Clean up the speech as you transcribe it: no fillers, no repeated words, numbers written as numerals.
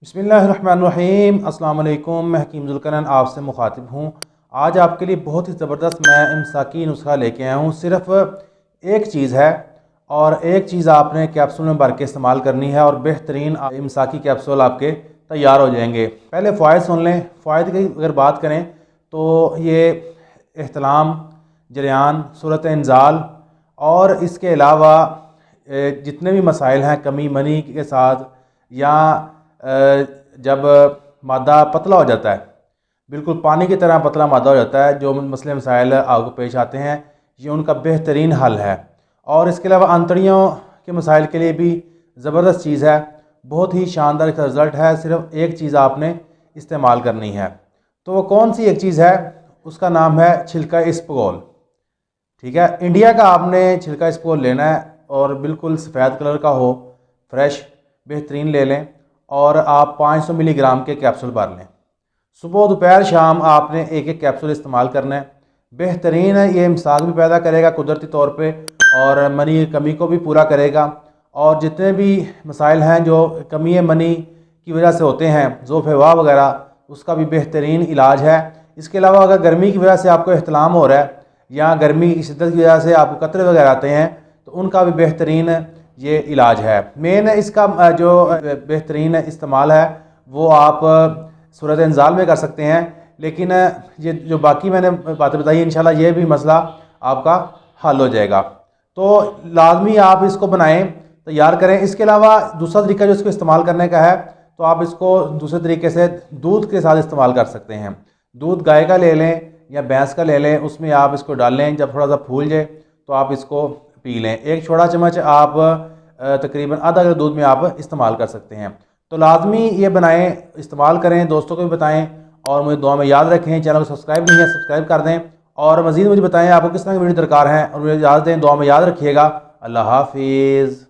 बिस्मिल्लाहिर्रहमानिर्रहीम। अस्सलाम वालेकुम। मैं हकीम ज़ुल्करनैन आपसे मुखातिब हूँ। आज आपके लिए बहुत ही ज़बरदस्त मैं इमसाकी नुस्खा लेके आया हूँ। सिर्फ एक चीज़ है और एक चीज़ आपने कैप्सूल में भर के इस्तेमाल करनी है और बेहतरीन इमसाकी कैप्सूल आपके तैयार हो जाएंगे। पहले फ़वाइद सुन लें। फ़वाइद की अगर बात करें तो ये एहतलाम, जरियान, सूरत इंज़ाल और इसके अलावा जितने भी मसाइल हैं कमी मनी के साथ या जब मादा पतला हो जाता है, बिल्कुल पानी की तरह पतला मादा हो जाता है, जो मसले मसाइल आपको पेश आते हैं ये उनका बेहतरीन हल है। और इसके अलावा आंतड़ियों के मसाइल के लिए भी ज़बरदस्त चीज़ है, बहुत ही शानदार इसका रिज़ल्ट है। सिर्फ एक चीज़ आपने इस्तेमाल करनी है। तो वो कौन सी एक चीज़ है? उसका नाम है छिलका इसबगोल। ठीक है, इंडिया का आपने छिलका इसबगोल लेना है और बिल्कुल सफ़ेद कलर का हो, फ्रेश बेहतरीन ले लें और आप 500 मिलीग्राम के कैप्सूल भर लें। सुबह दोपहर शाम आपने एक एक कैप्सूल इस्तेमाल करना है। बेहतरीन है, ये इमसाक भी पैदा करेगा कुदरती तौर पे और मनी की कमी को भी पूरा करेगा। और जितने भी मसाइल हैं जो कमी मनी की वजह से होते हैं, ज़ोफ़ेवा वगैरह, उसका भी बेहतरीन इलाज है। इसके अलावा अगर गर्मी की वजह से आपको एहतलाम हो रहा है या गर्मी की शिद्दत की वजह से आपको कतरे वगैरह आते हैं तो उनका भी बेहतरीन ये इलाज है। मेन इसका जो बेहतरीन इस्तेमाल है वो आप सूरत इंज़ाल में कर सकते हैं, लेकिन ये जो बाकी मैंने बातें बताई इंशाल्लाह ये भी मसला आपका हल हो जाएगा। तो लाजमी आप इसको बनाएं, तैयार करें। इसके अलावा दूसरा तरीका जो इसको इस्तेमाल करने का है तो आप इसको दूसरे तरीके से दूध के साथ इस्तेमाल कर सकते हैं। दूध गाय का ले लें या भैंस का ले लें, उसमें आप इसको डाल लें, जब थोड़ा सा फूल जाए तो आप इसको पी लें। एक छोटा चम्मच आप तकरीबन आधा लीटर दूध में आप इस्तेमाल कर सकते हैं। तो लाजमी ये बनाएं, इस्तेमाल करें, दोस्तों को भी बताएं और मुझे दुआ में याद रखें। चैनल को सब्सक्राइब नहीं है सब्सक्राइब कर दें और मज़ीद मुझे बताएं आपको किस तरह की वीडियो दरकार है और मुझे इजाज़त दें। दुआ में याद रखिएगा। अल्लाह हाफिज़।